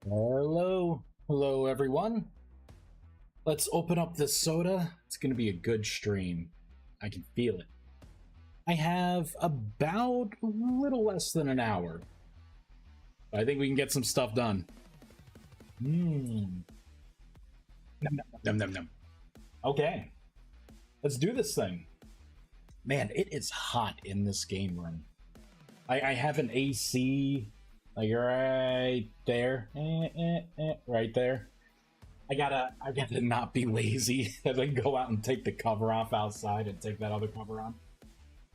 Hello everyone. Let's open up this soda. It's gonna be a good stream. I can feel it. I have about a little less than an hour. I think we can get some stuff done. Num, num, num, num. Okay, let's do this thing. Man, it is hot in this game room. I have an AC like right there, right there. I gotta not be lazy and then go out and take the cover off outside and take that other cover on.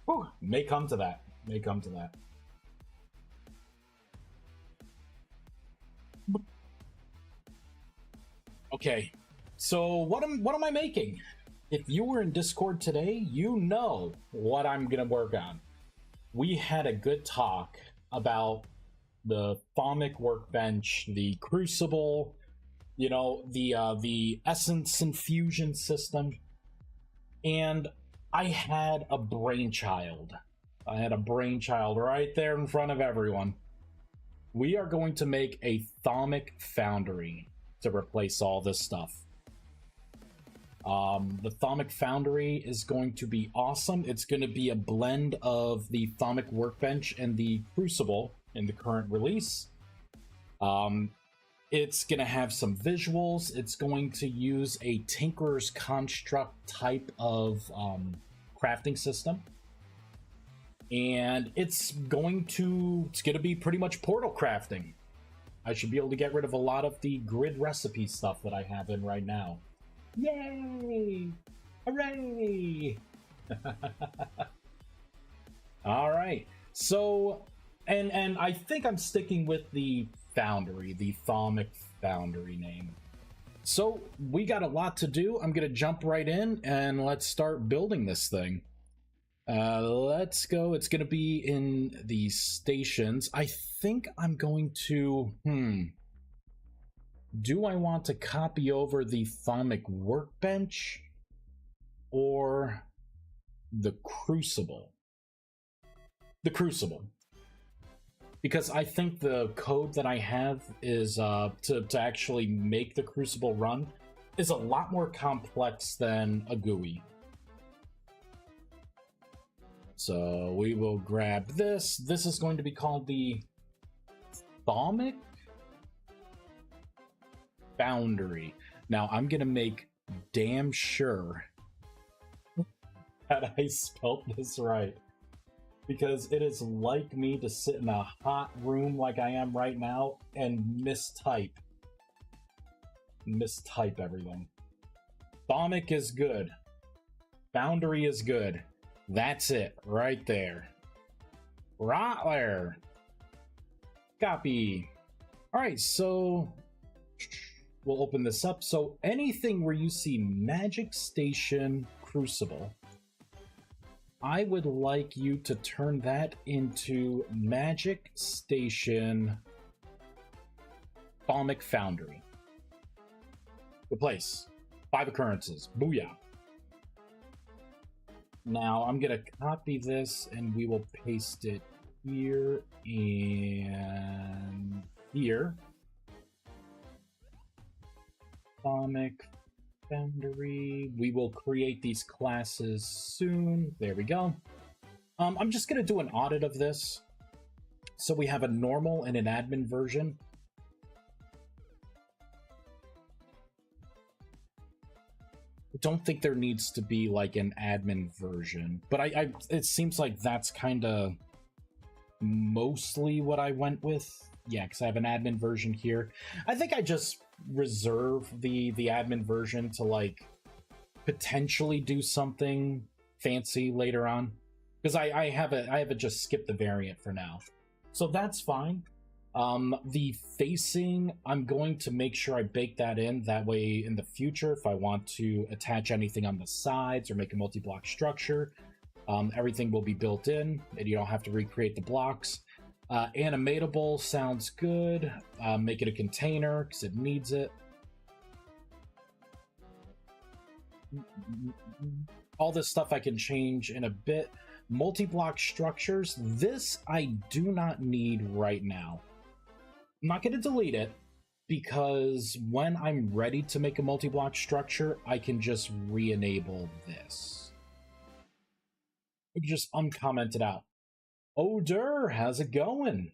Whew, may come to that. May come to that. Okay, so what am I making? If you were in Discord today, you know what I'm gonna work on. We had a good talk about the Thaumic workbench, the Crucible, you know, the Essence Infusion system, and I had a brainchild. I had a brainchild right there in front of everyone. We are going to make a Thaumic Foundry to replace all this stuff. The Thaumic Foundry is going to be awesome. It's going to be a blend of the Thaumic Workbench and the Crucible in the current release. It's going to have some visuals. It's going to use a Tinkerer's Construct type of crafting system. And it's going to be pretty much portal crafting. I should be able to get rid of a lot of the grid recipe stuff that I have in right now. Yay! Hooray! All right. So, and I think I'm sticking with the Foundry, the Thaumic Foundry name. So we got a lot to do. I'm gonna jump right in and let's start building this thing. Let's go. It's gonna be in the stations. I think I'm going to do I want to copy over the Thaumic Workbench or the Crucible? The Crucible. Because I think the code that I have is to actually make the Crucible run is a lot more complex than a GUI. So we will grab this. This is going to be called the Thaumic Foundry. Now I'm gonna make damn sure that I spelt this right, because it is like me to sit in a hot room like I am right now and mistype everything. Thaumic is good. Foundry is good. That's it right there. Right there. Copy. All right, so we'll open this up. So anything where you see Magic Station Crucible, I would like you to turn that into Magic Station Thaumic Foundry. Replace 5 occurrences. Booyah. Now I'm gonna copy this and we will paste it here and here. Thaumic Foundry. We will create these classes soon. There we go. I'm just gonna do an audit of this. So we have a normal and an admin version. I don't think there needs to be like an admin version, but it seems like that's kind of mostly what I went with. Yeah, because I have an admin version here. I think I just reserve the admin version to like potentially do something fancy later on, because I have it just skip the variant for now, so that's fine. The facing, I'm going to make sure I bake that in. That way in the future, if I want to attach anything on the sides or make a multi-block structure, everything will be built in and you don't have to recreate the blocks. Animatable sounds good. Make it a container because it needs it. All this stuff I can change in a bit. Multi-block structures, this I do not need right now. I'm not going to delete it because when I'm ready to make a multi-block structure, I can just re-enable this. I can just uncomment it out. Oder, how's it going?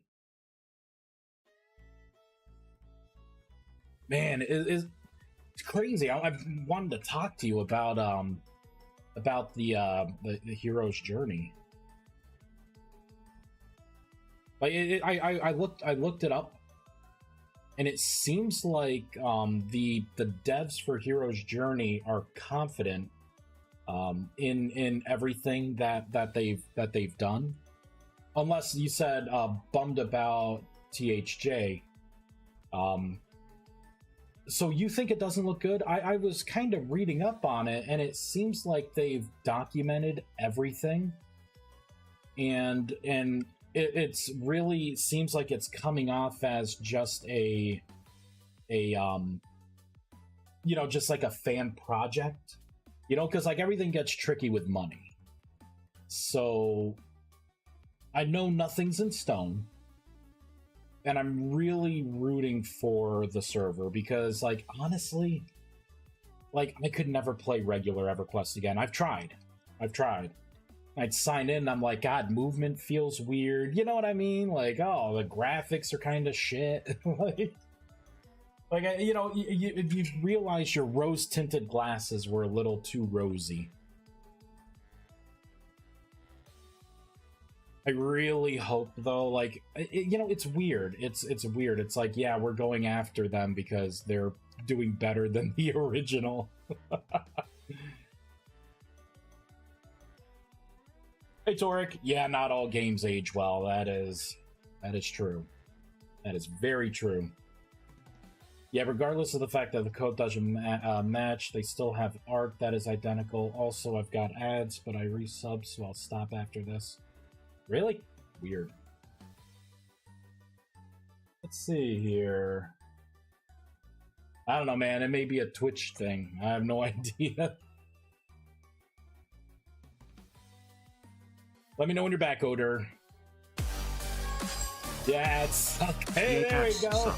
Man, it's crazy. I've wanted to talk to you about the hero's journey. Like I looked it up, and it seems like the devs for Hero's Journey are confident in everything that they've done, unless you said bummed about THJ. So you think it doesn't look good? I was kind of reading up on it, and it seems like they've documented everything, and it's really seems like it's coming off as just a just like a fan project, because like everything gets tricky with money. So I know nothing's in stone, and I'm really rooting for the server because, like, honestly, like, I could never play regular EverQuest again. I've tried. I'd sign in and I'm like, God, movement feels weird. You know what I mean? Like, oh, the graphics are kind of shit. You realize your rose-tinted glasses were a little too rosy. I really hope, though, like, it's weird. It's weird. It's like, yeah, we're going after them because they're doing better than the original. Hey, Toric. Yeah, not all games age well. That is true. That is very true. Yeah, regardless of the fact that the code doesn't match, they still have art that is identical. Also, I've got ads, but I resub, so I'll stop after this. Really? Weird. Let's see here. I don't know, man. It may be a Twitch thing. I have no idea. Let me know when you're back, Oder. Yeah, it's okay. There we go.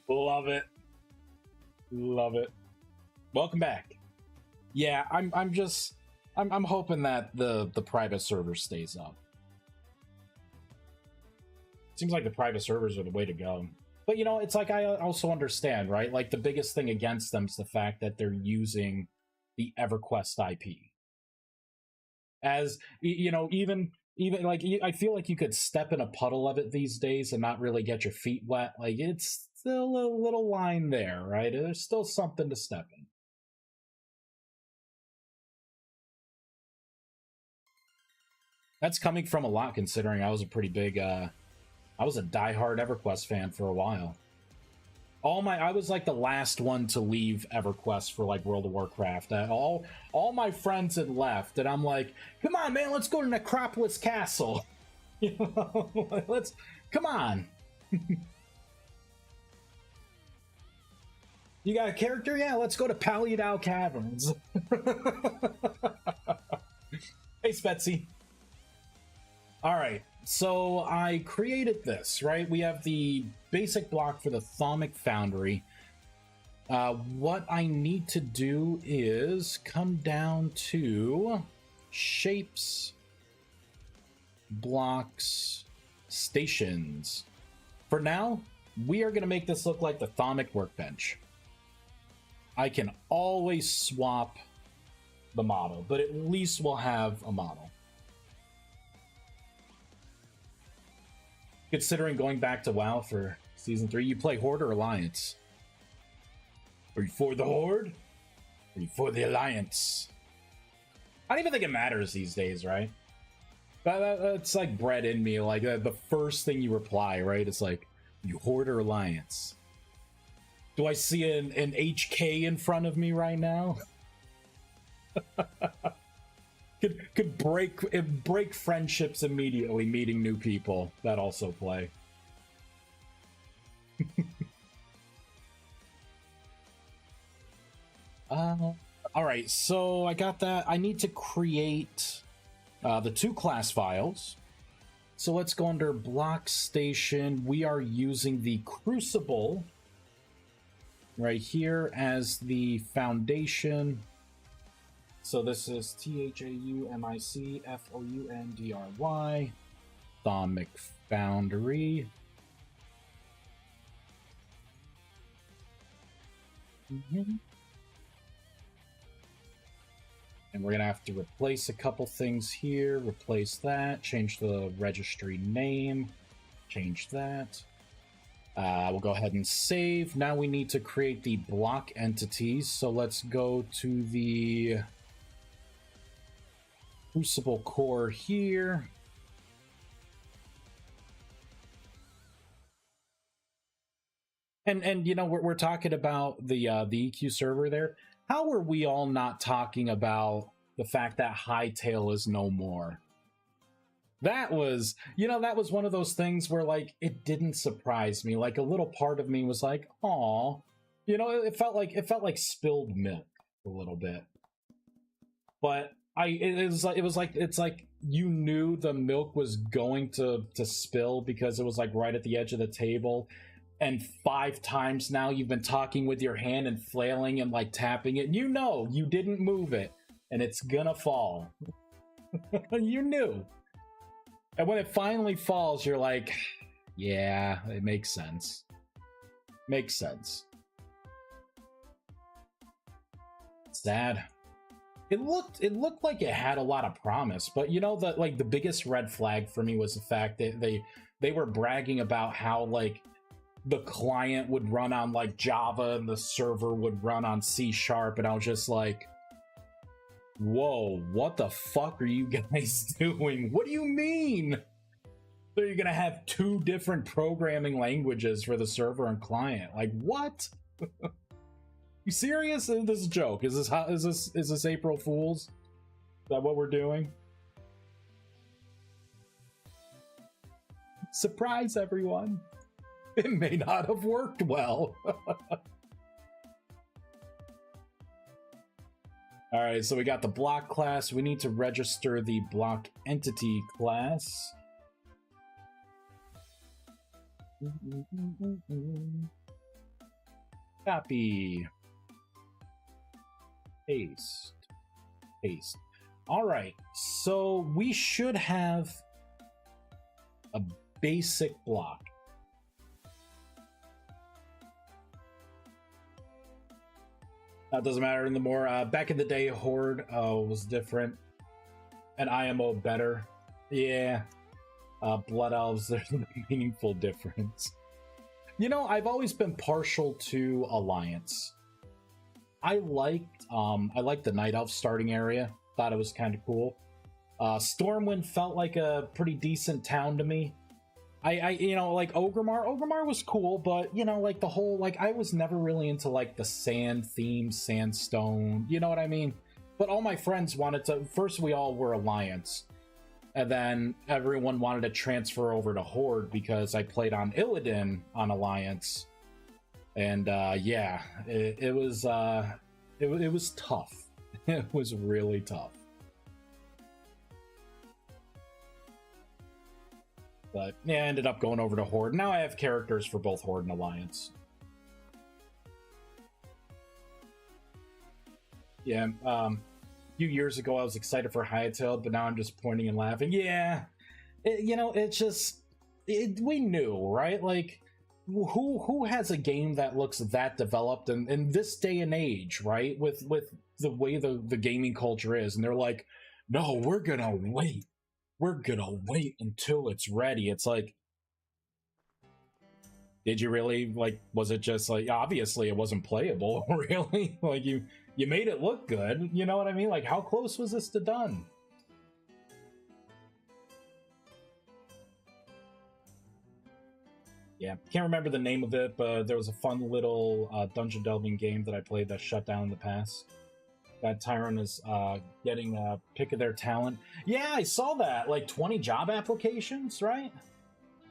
Love it. Love it. Welcome back. Yeah, I'm hoping that the private server stays up. Seems like the private servers are the way to go. But it's like, I also understand, right? Like, the biggest thing against them is the fact that they're using the EverQuest IP. As even like, I feel like you could step in a puddle of it these days and not really get your feet wet. Like, it's still a little line there, right? There's still something to step in. That's coming from a lot, considering I was a pretty big I was a diehard EverQuest fan for a while. I was like the last one to leave EverQuest for like World of Warcraft. All my friends had left, and I'm like, come on, man, let's go to Necropolis Castle. Let's come on. You got a character? Yeah, let's go to Paliadal Caverns. Hey, Spetsy. All right. So I created this, right? We have the basic block for the Thaumic Foundry. What I need to do is come down to shapes, blocks, stations. For now, we are going to make this look like the Thaumic Workbench. I can always swap the model, but at least we'll have a model. Considering going back to WoW for Season 3, you play Horde or Alliance? Are you for the Horde? Are you for the Alliance? I don't even think it matters these days, right? It's like bred in me, like the first thing you reply, right? It's like, you Horde or Alliance? Do I see an HK in front of me right now? Could break friendships immediately meeting new people that also play. All right, so I got that. I need to create the 2 class files. So let's go under block station. We are using the Crucible right here as the foundation. So this is THAUMICFOUNDRY, Atomic Foundry. And we're going to have to replace a couple things here. Replace that. Change the registry name. Change that. We'll go ahead and save. Now we need to create the block entities. So let's go to the Crucible core here. And you know, we're talking about the EQ server there. How are we all not talking about the fact that Hightail is no more? That was, you know, that was one of those things where, like, it didn't surprise me. Like, a little part of me was like, "Aw," you know, it felt like spilled milk a little bit. But it's like you knew the milk was going to spill because it was like right at the edge of the table. And 5 times now you've been talking with your hand and flailing and like tapping it. You know you didn't move it, and it's gonna fall. You knew. And when it finally falls, you're like, yeah, it makes sense. Makes sense. Sad. It looked like it had a lot of promise, but you know that, like, the biggest red flag for me was the fact that they were bragging about how, like, the client would run on like Java and the server would run on C#, and I was just like, whoa, what the fuck are you guys doing? What do you mean? So you're gonna have 2 different programming languages for the server and client? Like, what? You serious? This is a joke. Is this April Fool's? Is that what we're doing? Surprise, everyone. It may not have worked well. Alright, so we got the block class. We need to register the block entity class. Copy. Paste. Paste. Alright, so we should have a basic block. That doesn't matter anymore. Back in the day, Horde was different, and IMO better. Yeah, Blood Elves, there's a meaningful difference. You know, I've always been partial to Alliance. I liked the Night Elf starting area. Thought it was kind of cool. Stormwind felt like a pretty decent town to me. I you know, like Orgrimmar was cool, but you know, like the whole, like, I was never really into like the sand theme, sandstone, you know what I mean? But all my friends wanted to, first we all were Alliance, and then everyone wanted to transfer over to Horde because I played on Illidan on Alliance. And yeah, it was tough. It was really tough. But yeah, I ended up going over to Horde. Now I have characters for both Horde and Alliance. Yeah, a few years ago I was excited for Hightail, but now I'm just pointing and laughing. Yeah, you know, it's just, we knew, right? Like, who has a game that looks that developed in this day and age, right? With the way the gaming culture is, and they're like, no, we're gonna wait. We're gonna wait until it's ready. It's like, did you really, like, was it just like, obviously it wasn't playable, really? Like, you made it look good, you know what I mean? Like, how close was this to done? Yeah, can't remember the name of it, but there was a fun little dungeon delving game that I played that shut down in the past. That Tyrant is getting a pick of their talent. Yeah, I saw that. Like 20 job applications, right?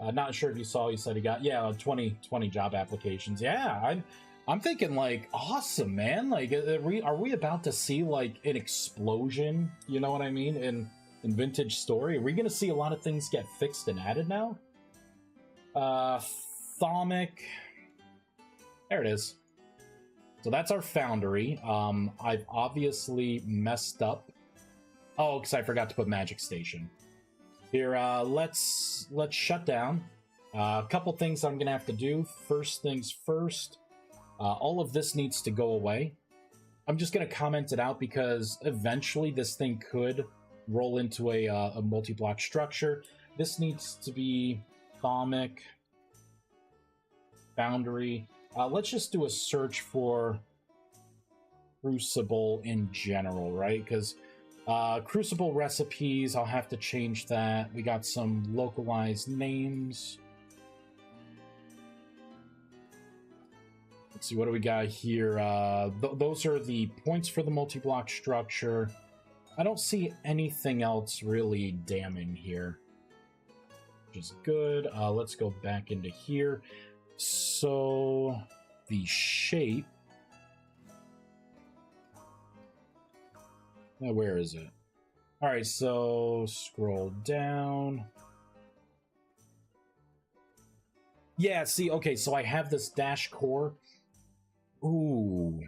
Not sure if you saw. You said he got 20 job applications. Yeah, I'm thinking like, awesome, man. Like, are we about to see like an explosion? You know what I mean? in Vintage Story. Are we going to see a lot of things get fixed and added now? Thaumic. There it is. So that's our foundry. I've obviously messed up. Oh, because I forgot to put Magic Station. Here, let's shut down. A couple things I'm gonna have to do. First things first, all of this needs to go away. I'm just gonna comment it out because eventually this thing could roll into a multi-block structure. This needs to be Thaumic, Foundry. Let's just do a search for Crucible in general, right? Because Crucible recipes, I'll have to change that. We got some localized names. Let's see, what do we got here? Those are the points for the multi-block structure. I don't see anything else really damning here, which is good. Let's go back into here. So the shape. Now, where is it? All right, so scroll down. Yeah, see, okay, so I have this dash core. Ooh.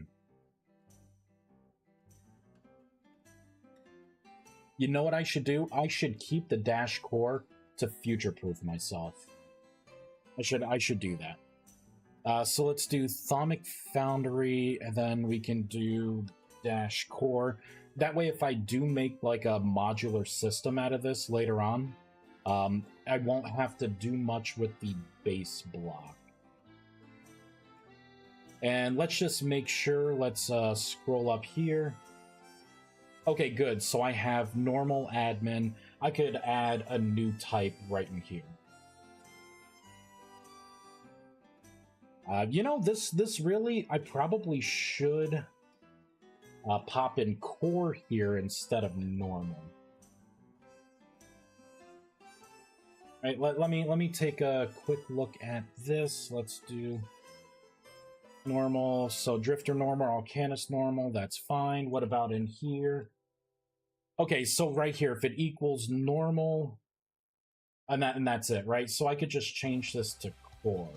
You know what I should do? I should keep the dash core to future-proof myself. I should do that. So let's do Thaumic Foundry, and then we can do dash core. That way, if I do make like a modular system out of this later on, I won't have to do much with the base block. And let's just make sure, let's scroll up here. Okay, good. So I have normal admin. I could add a new type right in here. You know, this really, I probably should pop in core here instead of normal. All right, let me take a quick look at this. Let's do normal. So Drifter normal, Arcanist normal, that's fine. What about in here? Okay, so right here, if it equals normal, and that's it, right? So I could just change this to core.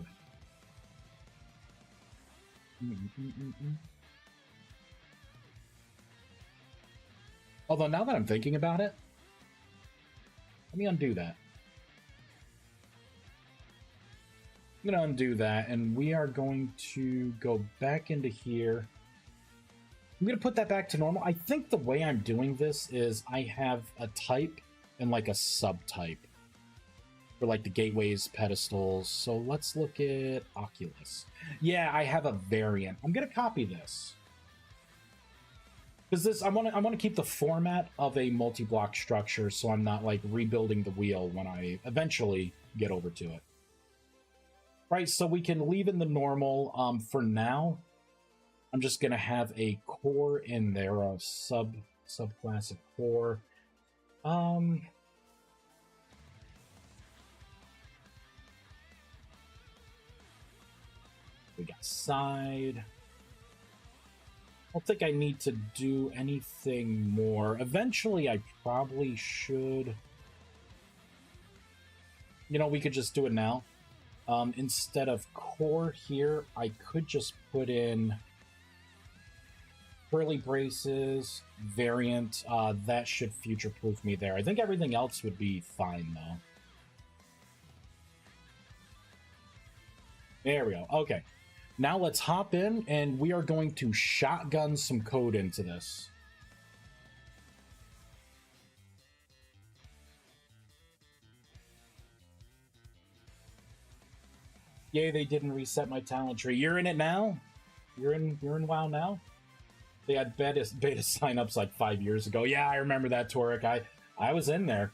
Although now that I'm thinking about it, let me undo that. I'm going to undo that, and we are going to go back into here. I'm going to put that back to normal. I think the way I'm doing this is I have a type and like a subtype for like the gateways, pedestals. So let's look at Oculus. Yeah, I have a variant. I'm going to copy this. Because this, I want to keep the format of a multi-block structure so I'm not like rebuilding the wheel when I eventually get over to it. Right, so we can leave in the normal. For now, I'm just gonna have a core in there, a subclass of core. We got side. I don't think I need to do anything more. Eventually, I probably should. You know, we could just do it now. Instead of core here, I could just put in curly braces, variant. That should future-proof me there. I think everything else would be fine, though. There we go. Okay. Now let's hop in, and we are going to shotgun some code into this. Yay, they didn't reset my talent tree. You're in it now? You're in WoW now? They had beta signups like 5 years ago. Yeah, I remember that, Torek. I was in there.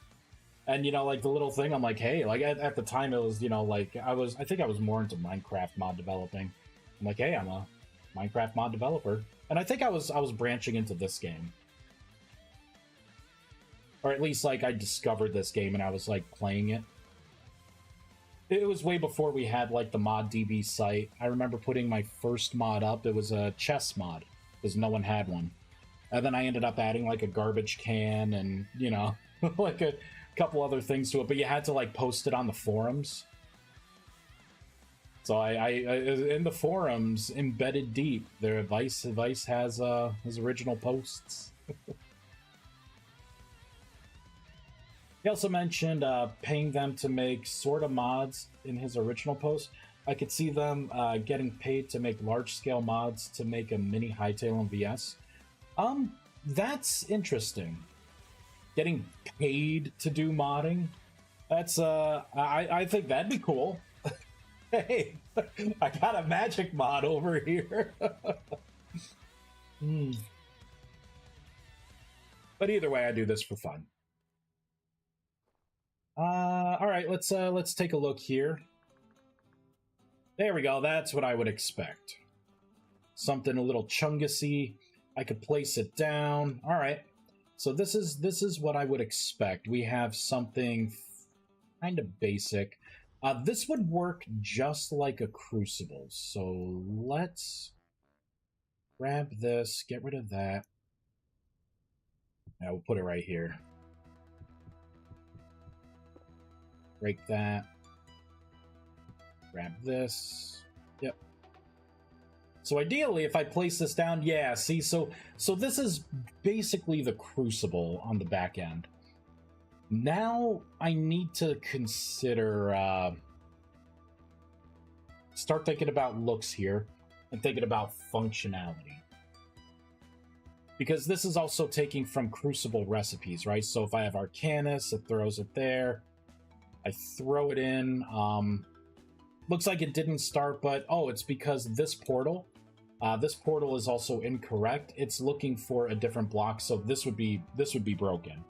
And, you know, like, the little thing, I'm like, hey, like, at the time, it was, you know, like, I think I was more into Minecraft mod developing. I'm like, hey, I'm a Minecraft mod developer. And I think I was branching into this game. Or at least, like, I discovered this game and I was, like, playing it. It was way before we had, like, the ModDB site. I remember putting my first mod up. It was a chess mod, because no one had one. And then I ended up adding, like, a garbage can and, you know, like a couple other things to it, but you had to like post it on the forums. So I in the forums, embedded deep, their Vice has his original posts. He also mentioned paying them to make sort of mods in his original post. I could see them getting paid to make large-scale mods to make a mini Hytale in VS. That's interesting. Getting paid to do modding. That's I think that'd be cool. Hey, I got a magic mod over here. But either way, I do this for fun. All right, let's take a look here. There we go. That's what I would expect. Something a little chungusy. I could place it down. All right. So this is what I would expect. We have something kind of basic. This would work just like a crucible. So let's grab this, get rid of that. Now we'll put it right here. Break that. Grab this. Yep. So ideally, if I place this down, yeah, see, so this is basically the crucible on the back end. Now I need to consider, start thinking about looks here and thinking about functionality. Because this is also taking from Crucible recipes, right? So if I have Arcanus, it throws it there. I throw it in. Looks like it didn't start, but oh, it's because this portal is also incorrect. It's looking for a different block, so this would be broken.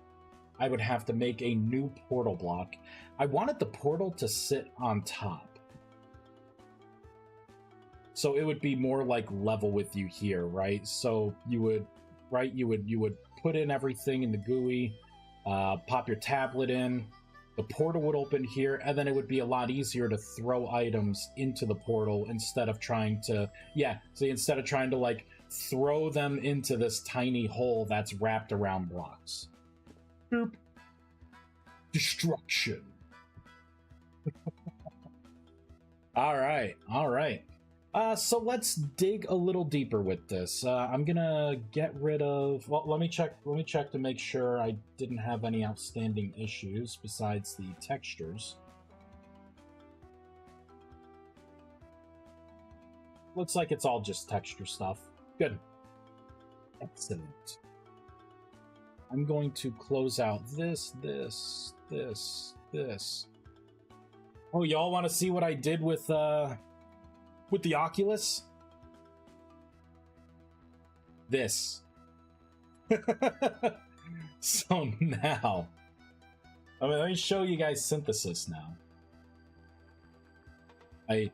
I would have to make a new portal block. I wanted the portal to sit on top, so it would be more like level with you here, right? So you would, right? You would put in everything in the GUI, pop your tablet in. The portal would open here, and then it would be a lot easier to throw items into the portal instead of trying to, instead of trying to like throw them into this tiny hole that's wrapped around blocks. Boop. Destruction. All right. So let's dig a little deeper with this. I'm gonna get rid of, well, let me check to make sure I didn't have any outstanding issues besides the textures. Looks like it's all just texture stuff. Good. Excellent. I'm going to close out this. Oh, y'all want to see what I did with the Oculus? This. So now, let me show you guys synthesis now. I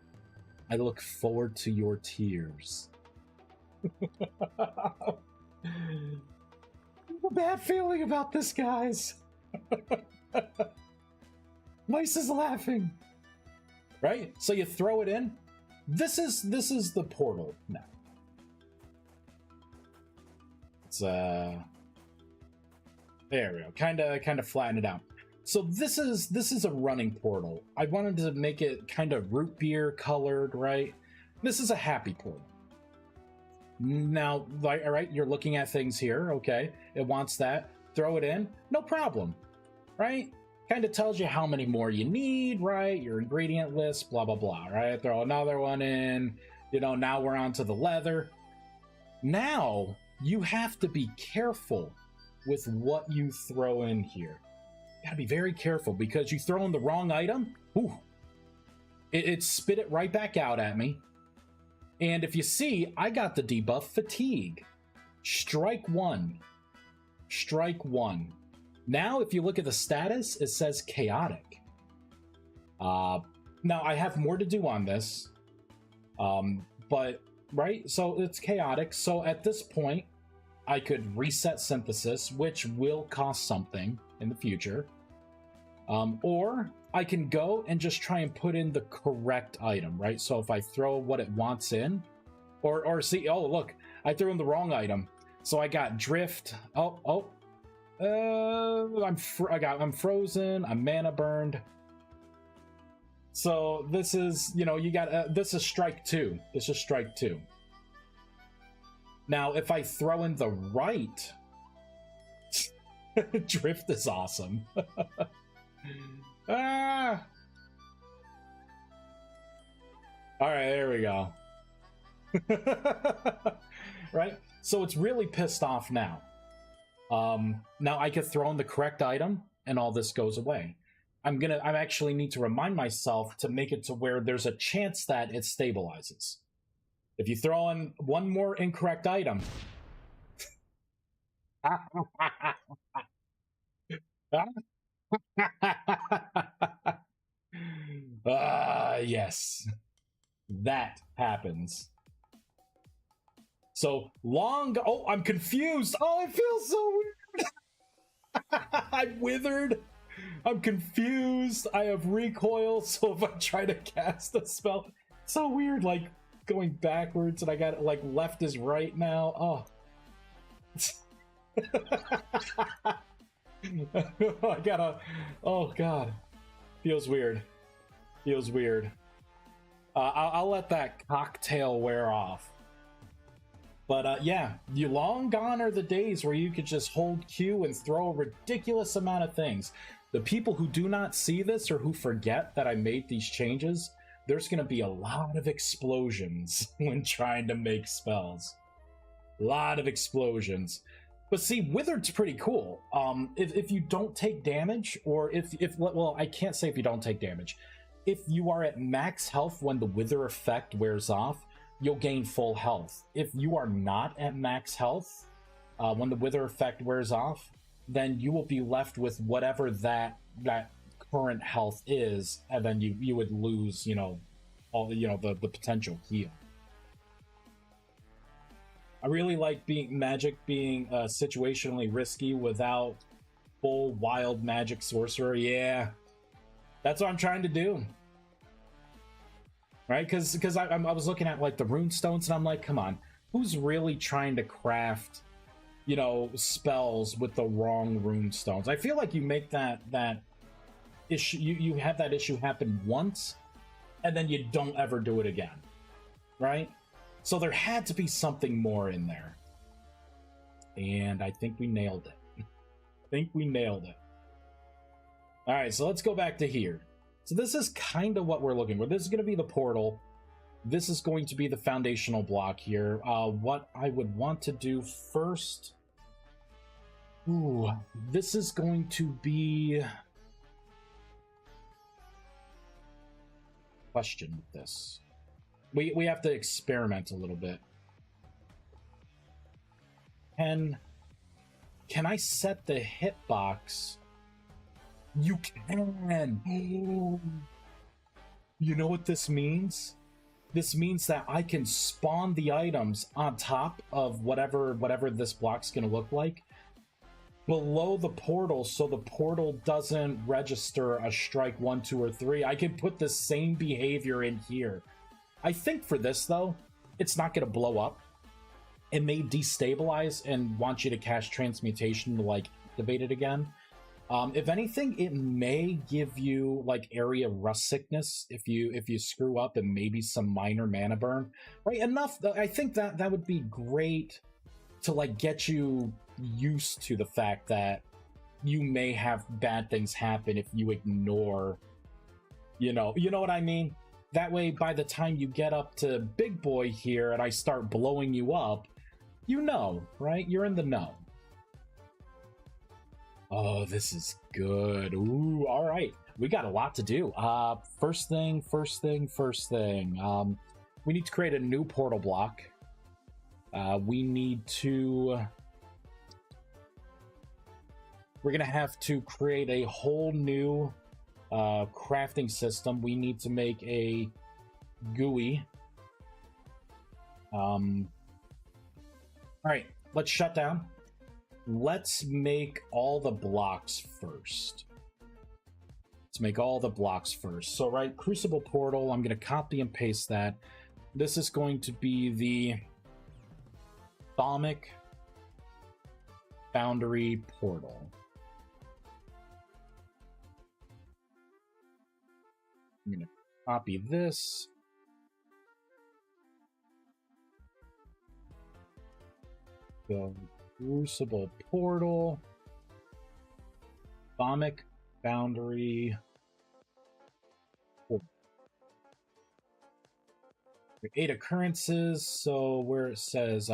look forward to your tears. A bad feeling about this, guys. Mice is laughing. Right? So you throw it in. This is the portal now. It's there we go. Kind of flatten it out. So this is a running portal. I wanted to make it kind of root beer colored, right? This is a happy portal. Now, all right, you're looking at things here, okay? It wants that. Throw it in, no problem, right? Kind of tells you how many more you need, right? Your ingredient list, blah, blah, blah, right? Throw another one in, now we're on to the leather. Now, you have to be careful with what you throw in here. You gotta be very careful, because you throw in the wrong item, ooh, it spit it right back out at me. And if you see, I got the debuff Fatigue. Strike 1. Strike 1. Now, if you look at the status, it says Chaotic. Now, I have more to do on this. But, right? So, it's Chaotic. So, at this point, I could reset Synthesis, which will cost something in the future. Or I can go and just try and put in the correct item, right? So if I throw what it wants in, or see, oh, look, I threw in the wrong item. So I got Drift. Oh, I'm frozen. I'm mana burned. So this is, you know, you got this is strike 2. This is strike 2. Now, if I throw in the right, drift is awesome. Ah. All right, there we go. Right? So it's really pissed off now. Now I could throw in the correct item and all this goes away. I actually need to remind myself to make it to where there's a chance that it stabilizes. If you throw in one more incorrect item. Yes. That happens. So long. Oh, I'm confused. Oh, it feels so weird. I'm withered. I'm confused. I have recoil. So if I try to cast a spell, it's so weird. Like going backwards, and I got like left is right now. Oh. I gotta. Oh god. Feels weird. Feels weird. I'll let that cocktail wear off. But yeah, you long gone are the days where you could just hold Q and throw a ridiculous amount of things. The people who do not see this or who forget that I made these changes, there's going to be a lot of explosions when trying to make spells. A lot of explosions. But see, Withered's pretty cool. If you don't take damage, or well, I can't say if you don't take damage. If you are at max health when the Wither effect wears off, you'll gain full health. If you are not at max health when the Wither effect wears off, then you will be left with whatever that current health is, and then you would lose, you know, all the potential heal. I really like magic being situationally risky without full wild magic sorcerer. Yeah. That's what I'm trying to do, right? Because I was looking at like the rune stones, and I'm like, come on, who's really trying to craft, you know, spells with the wrong rune stones? I feel like you make that issue, you have that issue happen once, and then you don't ever do it again, right? So there had to be something more in there, and I think we nailed it. I think we nailed it. All right, so let's go back to here. So this is kind of what we're looking for. This is going to be the portal. This is going to be the foundational block here. What I would want to do first... Ooh, this is going to be... Question with this. We have to experiment a little bit. Can I set the hitbox... You can! You know what this means? This means that I can spawn the items on top of whatever this block's gonna look like below the portal, so the portal doesn't register a strike 1, 2, or 3. I can put the same behavior in here. I think for this, though, it's not gonna blow up. It may destabilize and want you to cast Transmutation to, like, activate it again. If anything, it may give you like area rust sickness if you screw up, and maybe some minor mana burn. Right? Enough. I think that would be great to like get you used to the fact that you may have bad things happen if you ignore. You know what I mean? That way, by the time you get up to big boy here and I start blowing you up, you know, right? You're in the know. Oh, this is good. Ooh, all right. We got a lot to do. First thing. We need to create a new portal block. We need to... We're going to have to create a whole new crafting system. We need to make a GUI. All right, let's shut down. Let's make all the blocks first. So, right, Crucible Portal, I'm going to copy and paste that. This is going to be the Thaumic Foundry portal. I'm gonna copy this. The Crucible portal. Atomic Foundry portal. 8 occurrences, so where it says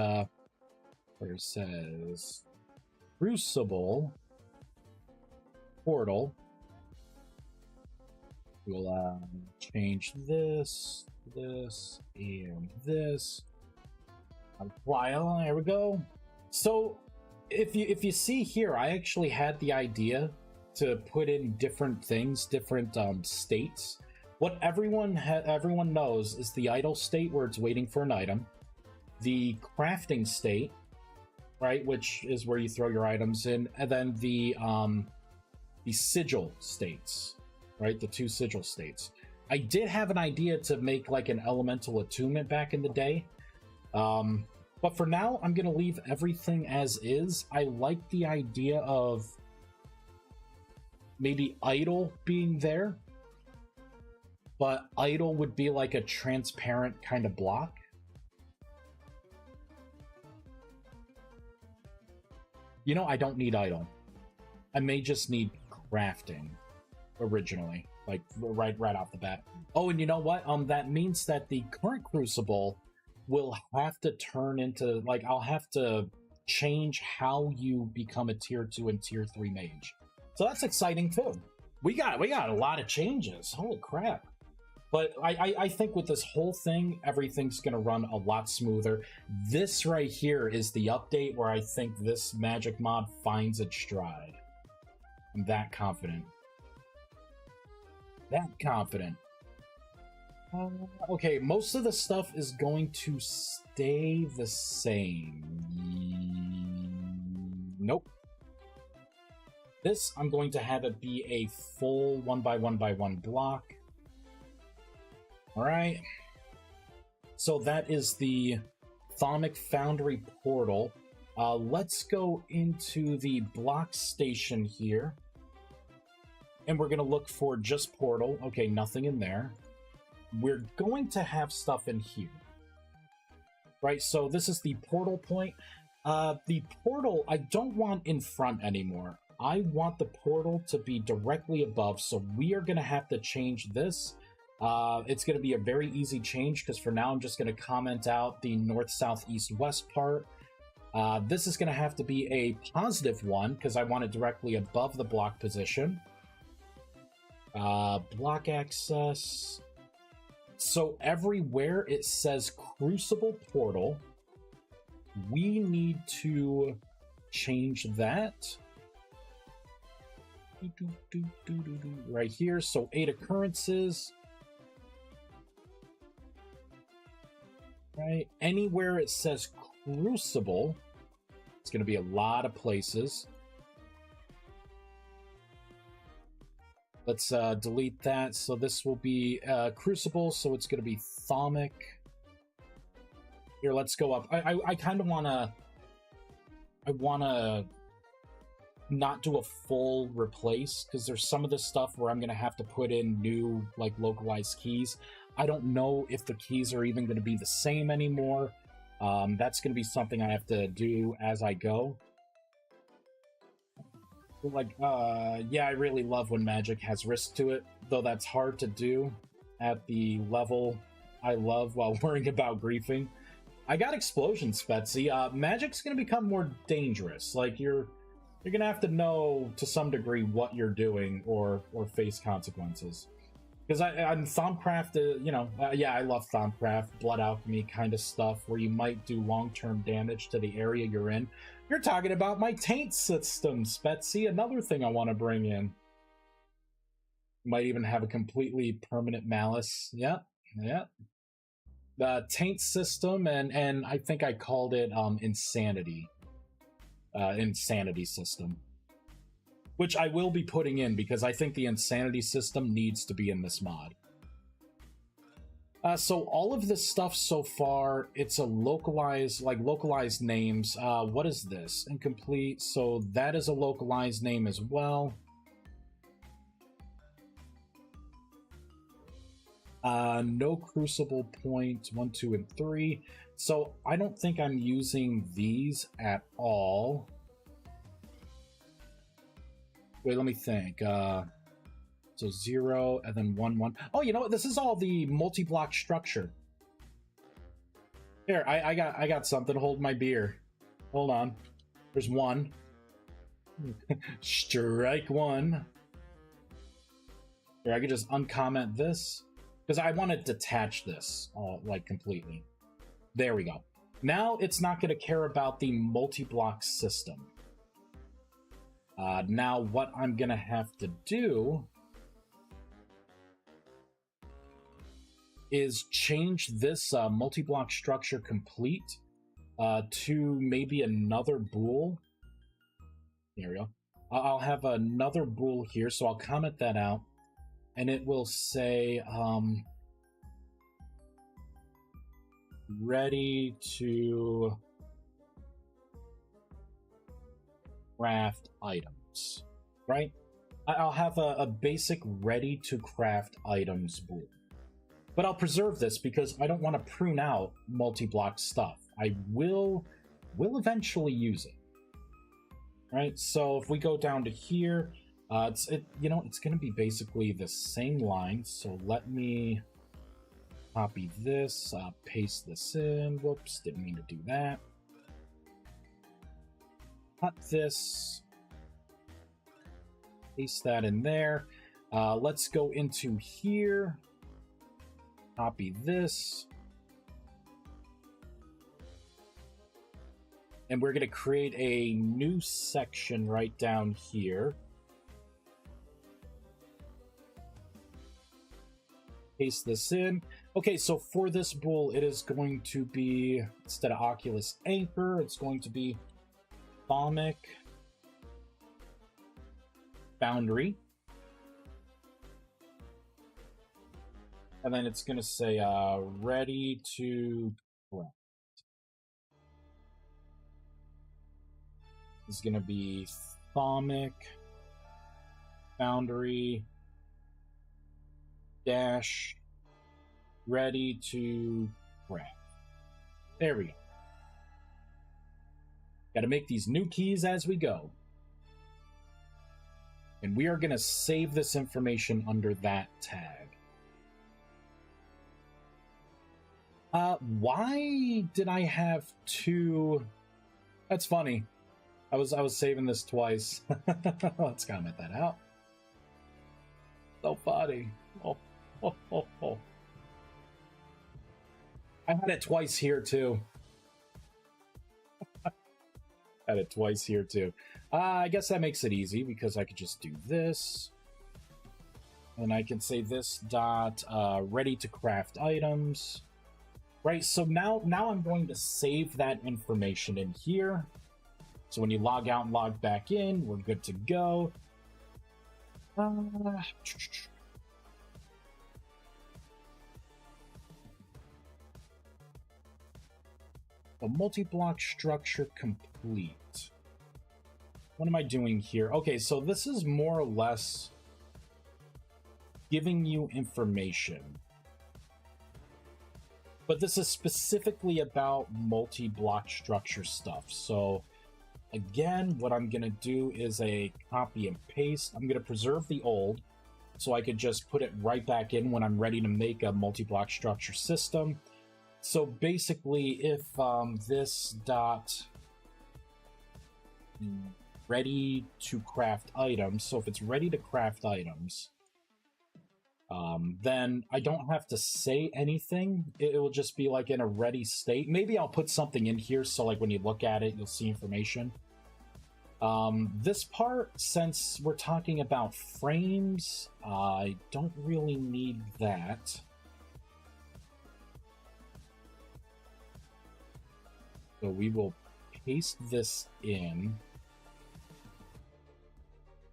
Crucible portal, we'll change this, and this. Apply. There we go. So if you see here, I actually had the idea to put in different things, different states. What everyone knows is the idle state, where it's waiting for an item, the crafting state, right, which is where you throw your items in, and then the sigil states, right, the 2 sigil states. I did have an idea to make like an elemental attunement back in the day, but for now I'm gonna leave everything as is. I like the idea of maybe idle being there, but idle would be like a transparent kind of block. You know, I don't need idle. I may just need crafting originally, like right off the bat. Oh, and you know what? That means that the current Crucible will have to turn into, like, I'll have to change how you become a tier 2 and tier 3 mage. So that's exciting too. We got a lot of changes. Holy crap. But I think with this whole thing, everything's going to run a lot smoother. This right here is the update where I think this magic mod finds its stride. I'm that confident. That confident. Okay, most of the stuff is going to stay the same. Nope. This, I'm going to have it be a full 1x1x1 block. Alright. So that is the Atomic Foundry portal. Let's go into the block station here. And we're going to look for just portal. Okay, nothing in there. We're going to have stuff in here. Right, so this is the portal point. The portal, I don't want in front anymore. I want the portal to be directly above, so we are going to have to change this. It's going to be a very easy change, because for now I'm just going to comment out the north, south, east, west part. This is going to have to be a positive one, because I want it directly above the block position. Block access. So everywhere it says Crucible portal, we need to change that. Right here, so 8 occurrences. Right, anywhere it says Crucible, it's going to be a lot of places. Let's delete that. So this will be Crucible, so it's going to be Atomic. Here, let's go up. I kind of want to... I want to not do a full replace, because there's some of this stuff where I'm going to have to put in new, like, localized keys. I don't know if the keys are even going to be the same anymore. That's going to be something I have to do as I go. Like, yeah, I really love when Magic has risk to it, though that's hard to do at the level I love while worrying about griefing. I got explosions, Betsy. Magic's going to become more dangerous. Like, you're going to have to know to some degree what you're doing or face consequences. Because I'm Thaumcraft, you know, yeah, I love Thaumcraft, Blood Alchemy kind of stuff, where you might do long-term damage to the area you're in. You're talking about my taint systems, Betsy, another thing I want to bring in. Might even have a completely permanent malice. Yeah, yeah. The taint system, and I think I called it Insanity. Insanity system. Which I will be putting in, because I think the Insanity system needs to be in this mod. So all of this stuff so far, it's a localized, like localized names. What is this? Incomplete. So that is a localized name as well. No crucible points, 1, 2, and 3. So I don't think I'm using these at all. Wait, let me think. So 0 and then 1, 1. Oh, you know what? This is all the multi-block structure. Here, I got something. Hold my beer. Hold on. There's 1. Strike 1. Here, I could just uncomment this because I want to detach this like completely. There we go. Now it's not going to care about the multi-block system. Now what I'm going to have to do is change this multi-block structure complete to maybe another bool. Here we go. I'll have another bool here, so I'll comment that out. And it will say, ready to craft items, right? I'll have a basic ready to craft items bool. But I'll preserve this because I don't want to prune out multi-block stuff. I will eventually use it. Right? So if we go down to here, it's going to be basically the same line. So let me copy this, paste this in. Whoops, didn't mean to do that. Cut this, paste that in there. Let's go into here. Copy this. And we're going to create a new section right down here. Paste this in. Okay, so for this bool, it is going to be, instead of Oculus Anchor, it's going to be Thalmic Boundary. And then it's going to say, ready to craft. It's going to be Thalmic Boundary dash ready to craft. There we go. Got to make these new keys as we go. And we are going to save this information under that tag. Why did I have 2? That's funny. I was saving this twice. Let's comment that out. So funny. Oh. I had it twice here too. Had it twice here too. I guess that makes it easy because I could just do this. And I can say this dot ready to craft items. Right, so now I'm going to save that information in here. So when you log out and log back in, we're good to go. The multi-block structure complete. What am I doing here? Okay, so this is more or less giving you information. But this is specifically about multi-block structure stuff. So again, what I'm going to do is a copy and paste. I'm going to preserve the old so I could just put it right back in when I'm ready to make a multi-block structure system. So basically, if this dot ready to craft items, so if it's ready to craft items, then I don't have to say anything. It will just be like in a ready state. Maybe I'll put something in here so like when you look at it, you'll see information. This part, since we're talking about frames, I don't really need that. So we will paste this in.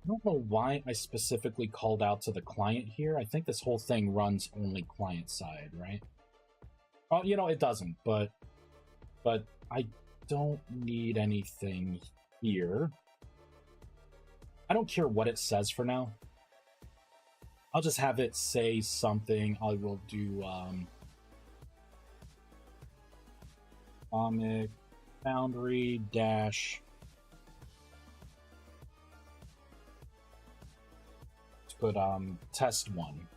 I don't know why I specifically called out to the client here. I think this whole thing runs only client side, right? Oh, you know, it doesn't, but I don't need anything here. I don't care what it says for now. I'll just have it say something. I will do comic foundry dash, let's put test 1.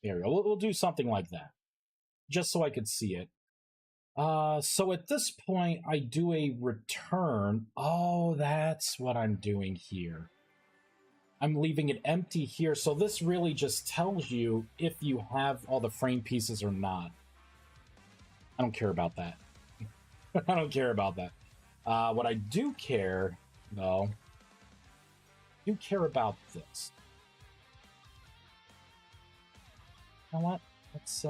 There we go. We'll do something like that, just so I could see it. So at this point, I do a return. Oh, that's what I'm doing here. I'm leaving it empty here, so this really just tells you if you have all the frame pieces or not. I don't care about that. I don't care about that. What I do care, though, I do care about this. You know what? Let's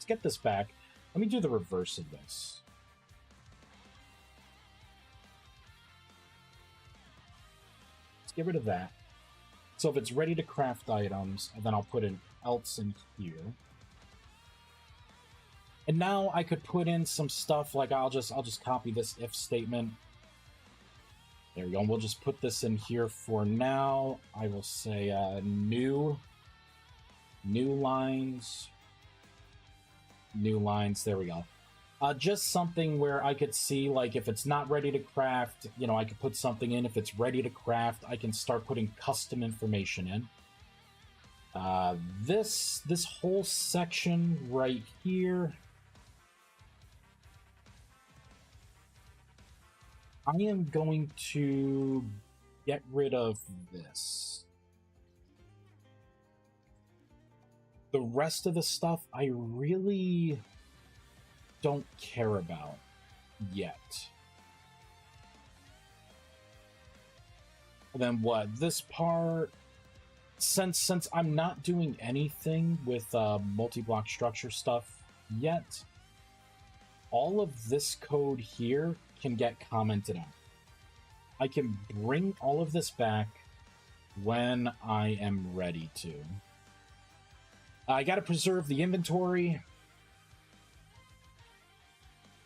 get this back. Let me do the reverse of this. Let's get rid of that. So if it's ready to craft items, and then I'll put an else in here. And now I could put in some stuff like I'll just copy this if statement. There we go. And we'll just put this in here for now. I will say new lines. New lines. There we go. Just something where I could see, like, if it's not ready to craft, you know, I could put something in. If it's ready to craft, I can start putting custom information in. This whole section right here, I am going to get rid of this. The rest of the stuff I really don't care about yet. And then what? This part, since I'm not doing anything with multi-block structure stuff yet, all of this code here can get commented on. I can bring all of this back when I am ready to. I got to preserve the inventory.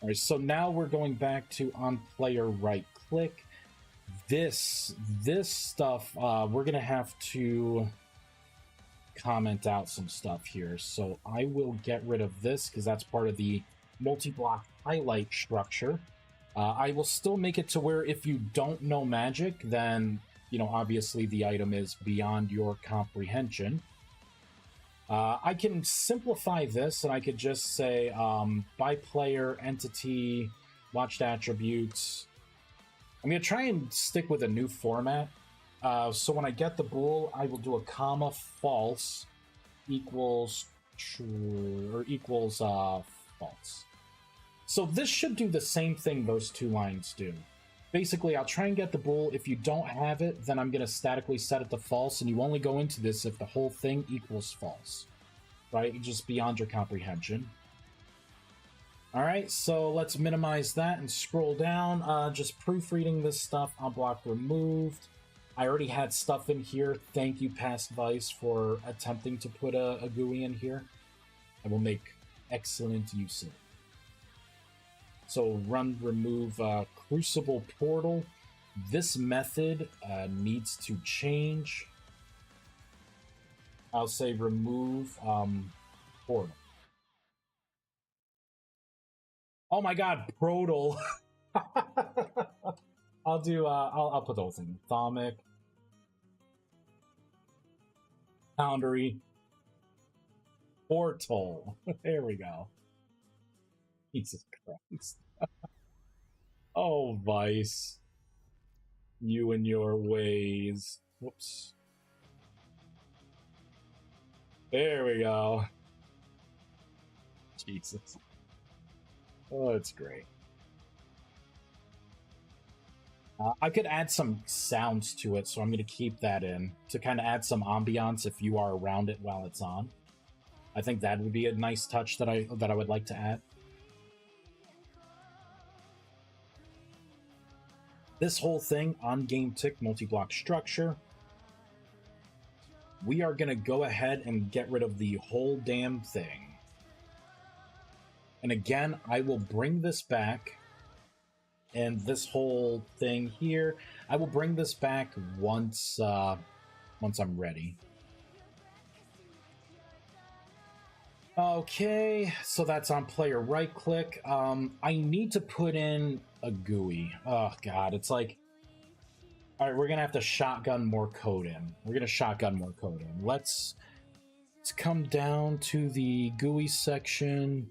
All right, so now we're going back to on player right click. This stuff, we're going to have to comment out some stuff here. So I will get rid of this because that's part of the multi-block highlight structure. I will still make it to where if you don't know magic, then, you know, obviously the item is beyond your comprehension. I can simplify this, and I could just say by player, entity, watched attributes. I'm going to try and stick with a new format. So when I get the bool, I will do a comma false equals true, or equals false. So this should do the same thing those two lines do. Basically, I'll try and get the bool. If you don't have it, then I'm going to statically set it to false, and you only go into this if the whole thing equals false. Right? Just beyond your comprehension. Alright, so let's minimize that and scroll down. Just proofreading this stuff. Unblock removed. I already had stuff in here. Thank you, Past Vice, for attempting to put a GUI in here. I will make excellent use of it. So run remove Crucible Portal. This method needs to change. I'll say remove portal. Oh my god, Protal. I'll do I'll put those in. Thaumic. Foundry. Portal. There we go. Jesus Christ. Oh, Vice. You and your ways. Whoops. There we go. Jesus. Oh, it's great. I could add some sounds to it, so I'm going to keep that in to kind of add some ambiance if you are around it while it's on. I think that would be a nice touch that I would like to add. This whole thing on game tick multi-block structure. we are going to go ahead and get rid of the whole damn thing. And again, I will bring this back, and this whole thing here, I will bring this back once I'm ready. Okay, so that's on player right click. I need to put in a GUI. Oh god, it's like, all right, we're gonna have to shotgun more code in. We're gonna shotgun more code in. Let's come down to the GUI section.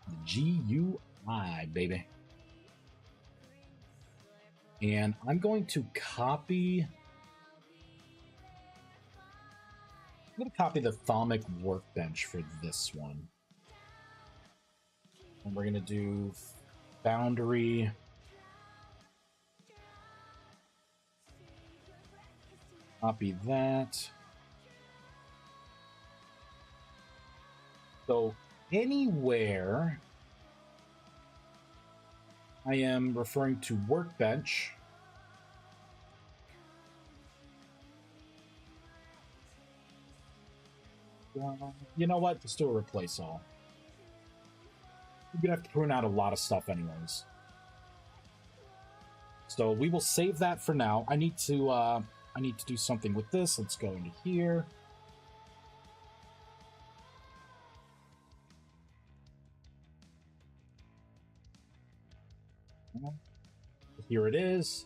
The GUI, baby. And I'm going to copy. I'm going to copy the Thaumic workbench for this one. And we're going to do boundary. Copy that. So anywhere I am referring to workbench, you know what? Let's do a replace all. We're gonna have to prune out a lot of stuff anyways. So we will save that for now. I need to do something with this. Let's go into here. Here it is.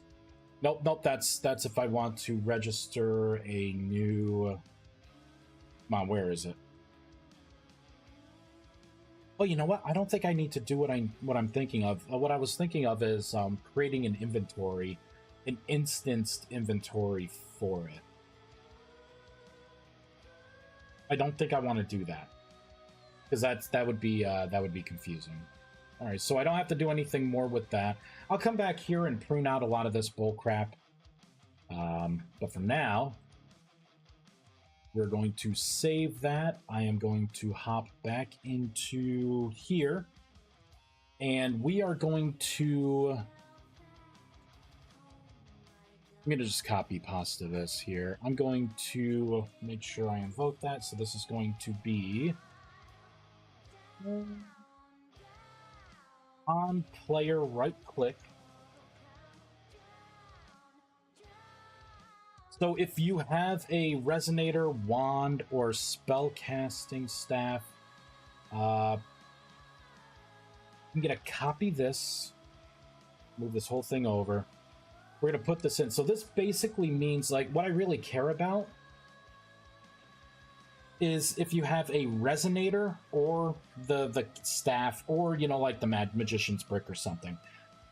Nope, that's if I want to register a new... Come on, where is it? Oh, you know what? I don't think I need to do what I'm thinking of. What I was thinking of is creating an inventory, an instanced inventory for it. I don't think I want to do that because that would be confusing. All right, so I don't have to do anything more with that. I'll come back here and prune out a lot of this bullcrap. But for now, we're going to save that. I am going to hop back into here. And we are going to... I'm going to just copy pasta this here. I'm going to make sure I invoke that. So this is going to be... on player right click. So if you have a resonator, wand, or spellcasting staff, I'm gonna copy this, move this whole thing over. We're gonna put this in. So this basically means, like, what I really care about is if you have a resonator or the staff, or, you know, like the magician's brick or something.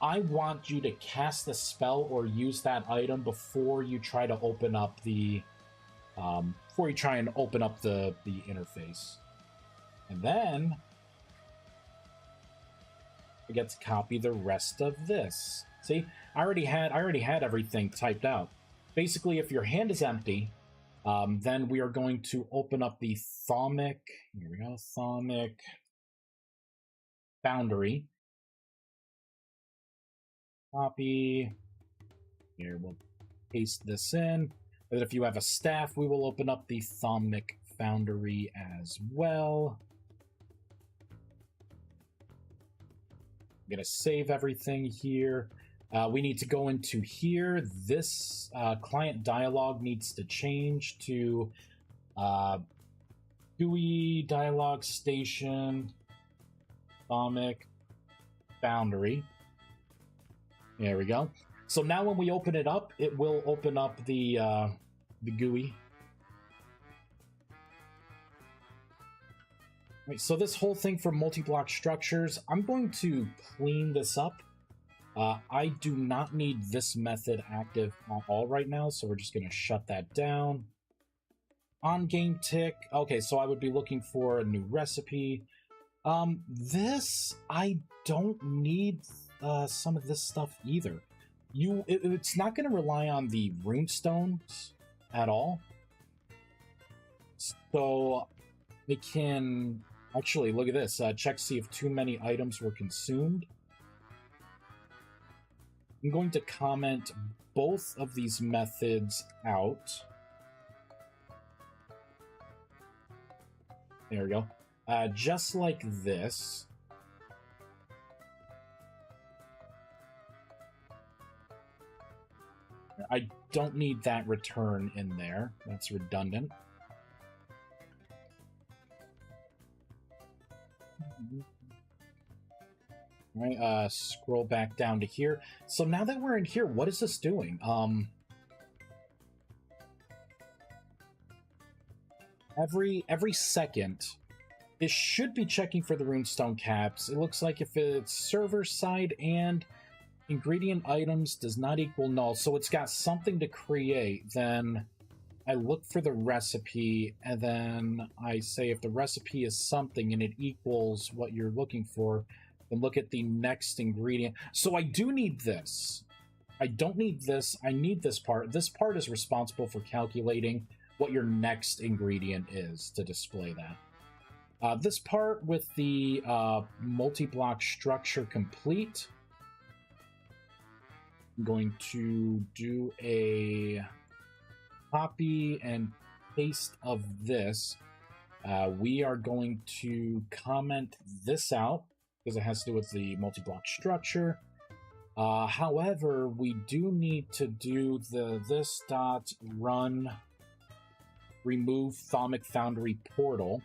I want you to cast the spell or use that item before you try to open up the the interface. And then I get to copy the rest of this. See, I already had everything typed out. Basically, if your hand is empty, then we are going to open up the Thaumic. Here we go, Thaumic Foundry. Copy. Here, we'll paste this in. And if you have a staff, we will open up the Thaumic Foundry as well. I'm going to save everything here. We need to go into here. This client dialog needs to change to GUI dialog station Thaumic Foundry. There we go. So now when we open it up, it will open up the GUI. Right, so this whole thing for multi-block structures, I'm going to clean this up. I do not need this method active at all right now, so we're just going to shut that down. On game tick. Okay, so I would be looking for a new recipe. This, I don't need some of this stuff either. It's not going to rely on the runestones at all. So it can actually, look at this. Check to see if too many items were consumed. I'm going to comment both of these methods out. There we go. Just like this. I don't need that return in there. That's redundant. All right, scroll back down to here. So now that we're in here, what is this doing? Every second, it should be checking for the runestone caps. It looks like if it's server side and ingredient items does not equal null, so it's got something to create, then I look for the recipe, and then I say if the recipe is something and it equals what you're looking for, then look at the next ingredient. So I do need this. I don't need this. I need this part. This part is responsible for calculating what your next ingredient is to display that. This part with the multi-block structure complete, I'm going to do a copy and paste of this. We are going to comment this out because it has to do with the multi-block structure. However, we do need to do the this dot run remove Thaumic Foundry portal.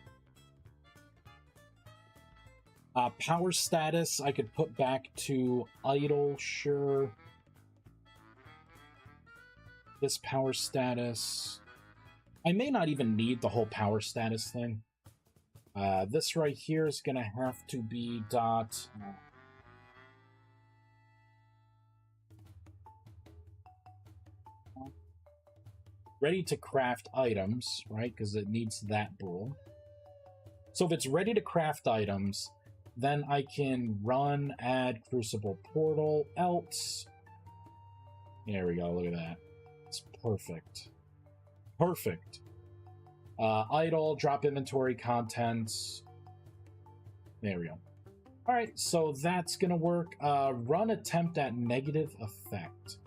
Power status I could put back to idle, sure. This power status, I may not even need the whole power status thing. This right here is gonna have to be dot ready to craft items, right? Because it needs that bool. So if it's ready to craft items, then I can run add crucible portal else. There we go, look at that. It's perfect. Perfect. Idle, drop inventory contents. There we go. Alright, so that's gonna work. Run attempt at negative effect.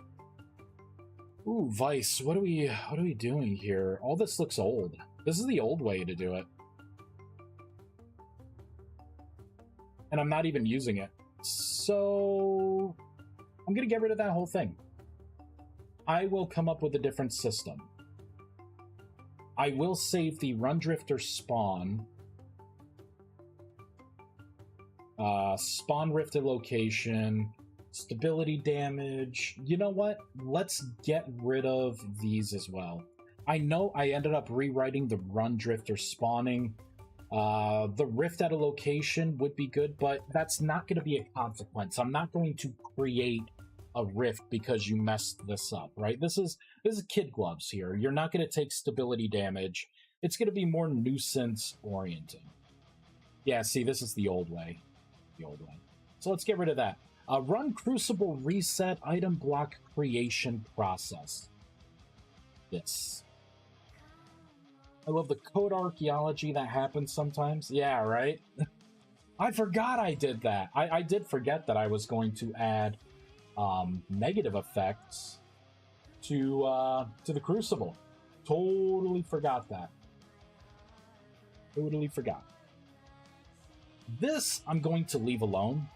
Ooh, Vice, what are we doing here? All this looks old. This is the old way to do it. And I'm not even using it. So I'm gonna get rid of that whole thing. I will come up with a different system. I will save the Run Drifter spawn. Spawn rifted location. Stability damage. You know what? Let's get rid of these as well. I know I ended up rewriting the Run Drifter spawning. The rift at a location would be good, but that's not going to be a consequence. I'm not going to create a rift because you messed this up, right? This is kid gloves here. You're not going to take stability damage. It's going to be more nuisance oriented. Yeah, see, this is the old way. The old way. So let's get rid of that. Run Crucible reset item block creation process. This. I love the code archaeology that happens sometimes. Yeah, right? I forgot I did that. I did forget that I was going to add negative effects to the Crucible. Totally forgot that. Totally forgot. This I'm going to leave alone.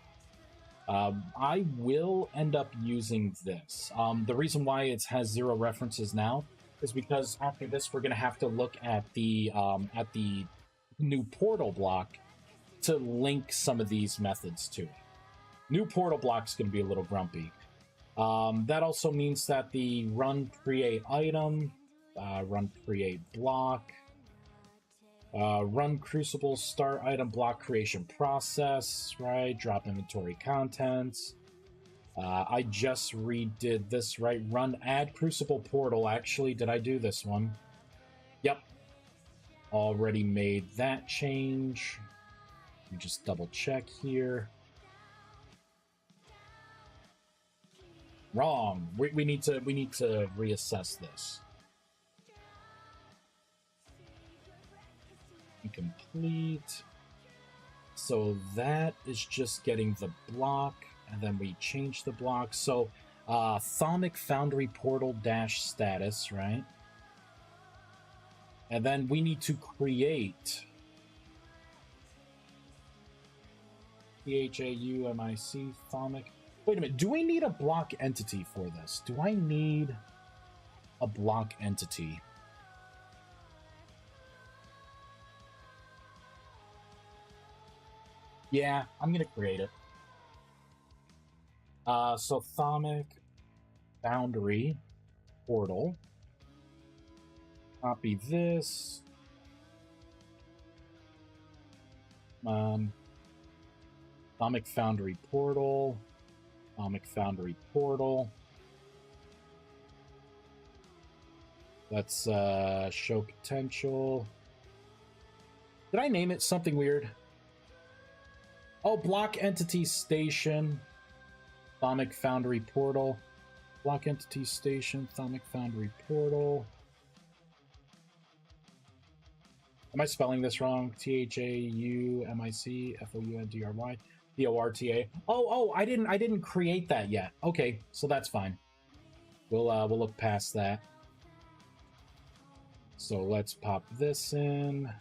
I will end up using this. The reason why it has 0 references now is because after this we're going to have to look at the new portal block to link some of these methods to it. New portal block is going to be a little grumpy. That also means that the run create item, run create block, run crucible start item block creation process, right? Drop inventory contents. I just redid this, right? Run add crucible portal. Actually, did I do this one? Yep. Already made that change. Let me just double check here. Wrong. We need to reassess this. Complete. So that is just getting the block, and then we change the block. So Thaumic Foundry portal dash status, right? And then we need to create THAUMIC, Thomic. Wait a minute, do we need a block entity for this? Do I need a block entity? Yeah, I'm gonna create it. So Thomic Boundary Portal. Copy this. Atomic Foundry Portal. Atomic Foundry Portal. Let's show potential. Did I name it something weird? Oh, Block Entity Station. Atomic Foundry Portal. Block Entity Station. Atomic Foundry Portal. Am I spelling this wrong? THAUMIC FOUNDRY PORTA. I didn't create that yet. Okay, so that's fine. We'll look past that. So let's pop this in.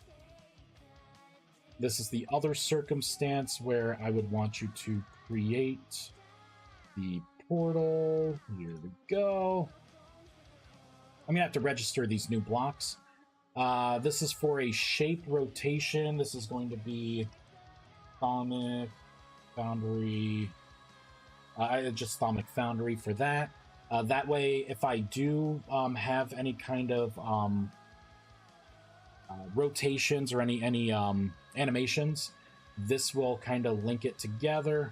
This is the other circumstance where I would want you to create the portal. Here we go. I'm gonna have to register these new blocks. This is for a shape rotation. This is going to be Atomic Foundry. Just Atomic Foundry for that. That way, if I do have any kind of rotations or any animations, this will kind of link it together.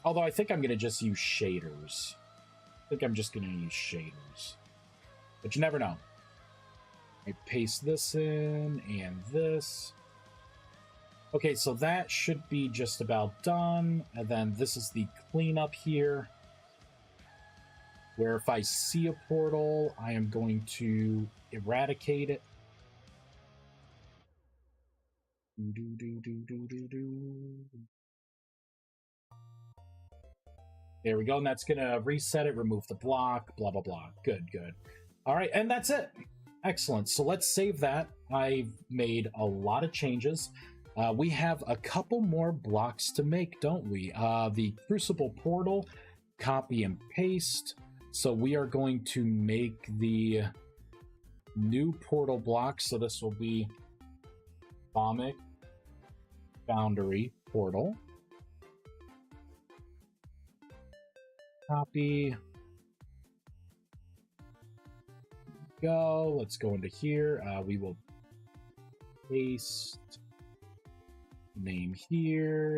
Although I think I'm going to just use shaders. But you never know. I paste this in and this. Okay, so that should be just about done. And then this is the cleanup here, where if I see a portal, I am going to eradicate it. There we go, and that's gonna reset it, remove the block, blah, blah, blah. Good, good. All right, and that's it. Excellent, so let's save that. I've made a lot of changes. We have a couple more blocks to make, don't we? The Crucible Portal, copy and paste. So we are going to make the new portal block. So this will be Atomic Boundary Portal. Copy. Go. Let's go into here. We will paste the name here,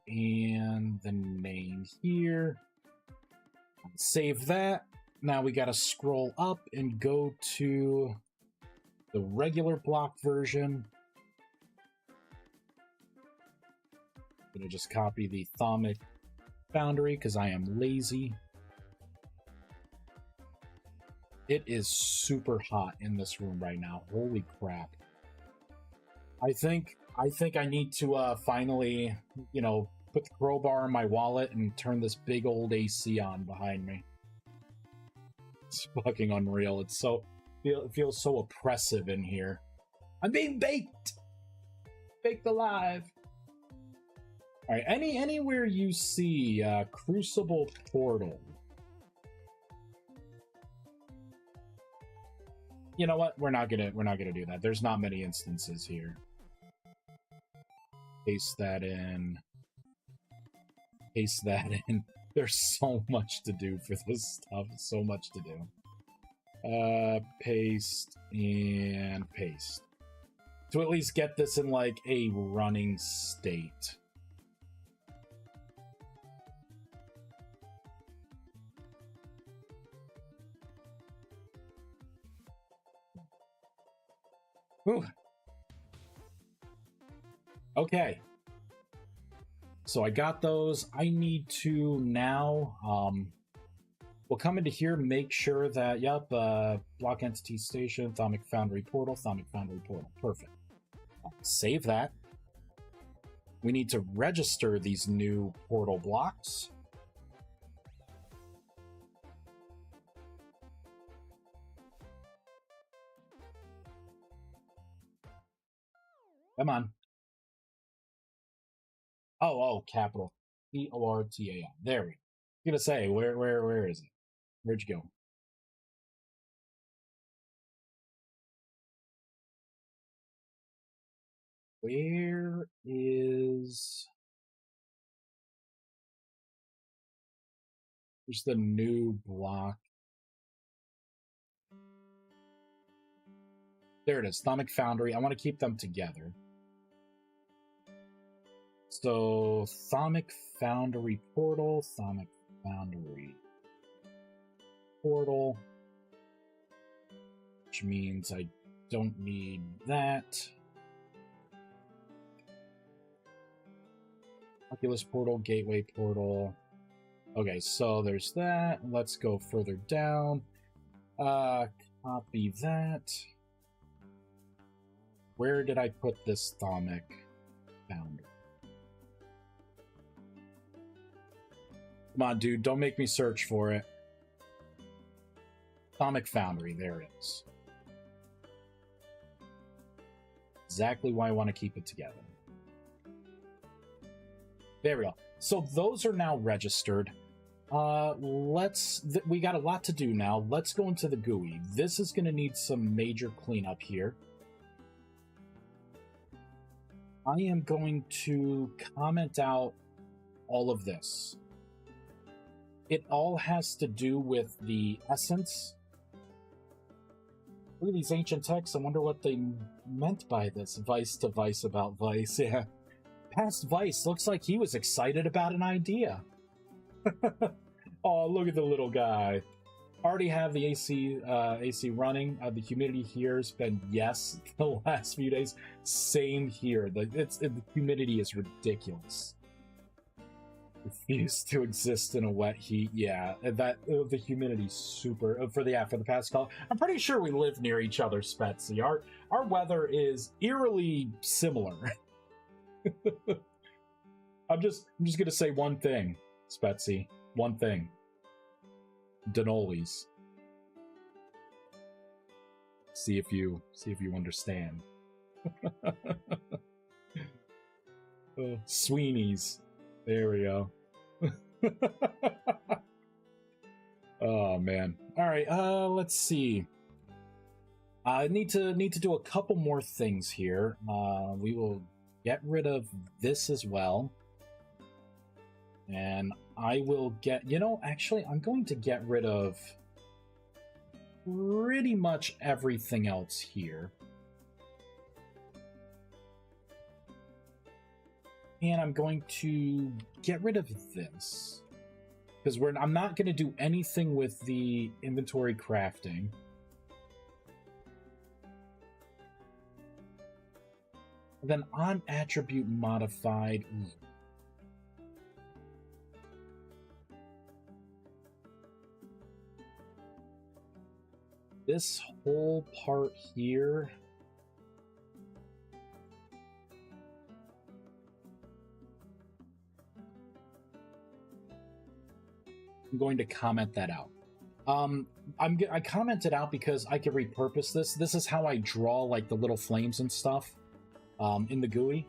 and the name here. Save that. Now we got to scroll up and go to the regular block version. I'm going to just copy the Atomic Boundary because I am lazy. It is super hot in this room right now. Holy crap. I think I need to finally, put the crowbar in my wallet and turn this big old AC on behind me. It's fucking unreal. It feels so oppressive in here. I'm being baked! Baked alive. Alright, anywhere you see Crucible Portal. You know what? We're not gonna do that. There's not many instances here. Paste that in. Paste that in. There's so much to do for this stuff. So much to do. Paste and paste. To at least get this in like a running state. Whew. Okay. So I got those. I need to now, we'll come into here, make sure that, Block Entity Station, Atomic Foundry Portal. Perfect. Save that. We need to register these new portal blocks. Come on. Oh, capital Portal. There we go. I'm gonna say, where is it? Where'd you go? Where is... There's the new block. There it is, Thamic Foundry. I want to keep them together. So, Thamic Foundry Portal, Thamic Foundry Portal, which means I don't need that. Oculus Portal, Gateway Portal. Okay, so there's that. Let's go further down. Copy that. Where did I put this Thamic Foundry? Come on, dude, don't make me search for it. Thamic Foundry, there it is. Exactly why I want to keep it together. There we go. So those are now registered. We got a lot to do now. Let's go into the GUI. This is going to need some major cleanup here. I am going to comment out all of this. It all has to do with the essence. Look at these ancient texts. I wonder what they meant by this. Vice to Vice about Vice. Yeah. Past Vice looks like he was excited about an idea. Oh, look at the little guy. Already have the AC running. The humidity here has been yes the last few days. Same here. The humidity is ridiculous. Refuse to exist in a wet heat. Yeah, the humidity's super for the past call. I'm pretty sure we live near each other, Spetsy. Our weather is eerily similar. I'm just gonna say one thing, Spetsy. One thing. Denolis. See if you understand. Sweeney's. There we go. Oh man. All right. Let's see. I need to do a couple more things here. We will get rid of this as well. And I will get, actually, I'm going to get rid of pretty much everything else here. And I'm going to get rid of this. Because I'm not going to do anything with the inventory crafting. And then on attribute modified... This whole part here... I'm going to comment that out. I commented out because I can repurpose this. This is how I draw like the little flames and stuff in the GUI.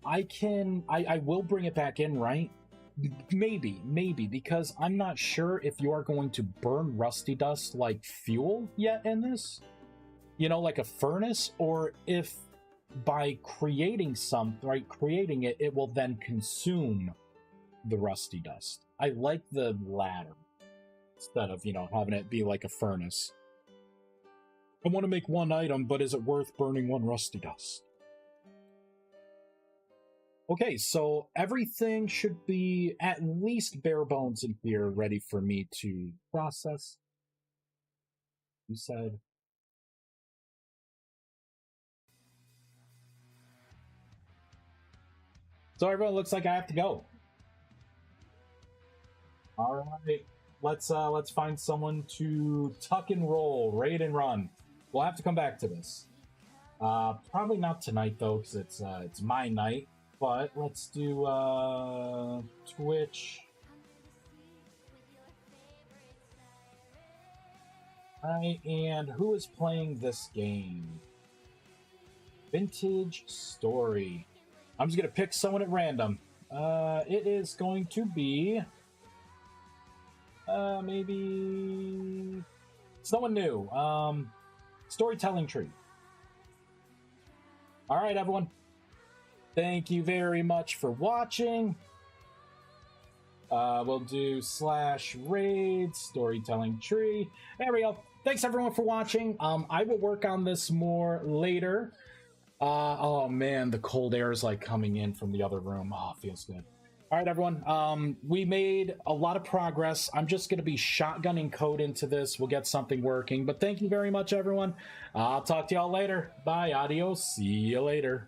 I will bring it back in, right? Maybe, because I'm not sure if you are going to burn rusty dust like fuel yet in this, like a furnace, or if by creating it, it will then consume the rusty dust. I like the latter instead of, having it be like a furnace. I want to make one item, but is it worth burning one rusty dust? Okay, so everything should be at least bare bones in here, ready for me to process. You said... So everyone, looks like I have to go. All right, let's find someone to tuck and roll, raid and run. We'll have to come back to this. Probably not tonight though, because it's my night. But let's do Twitch. Alright, and who is playing this game? Vintage Story. I'm just gonna pick someone at random. It is going to be maybe someone new. Storytelling tree. All right, everyone. Thank you very much for watching. We'll do /raid storytelling tree. There we go. Thanks everyone for watching. I will work on this more later. Oh man, the cold air is like coming in from the other room. Oh, it feels good. All right, everyone. We made a lot of progress. I'm just going to be shotgunning code into this. We'll get something working. But thank you very much, everyone. I'll talk to y'all later. Bye. Adios. See you later.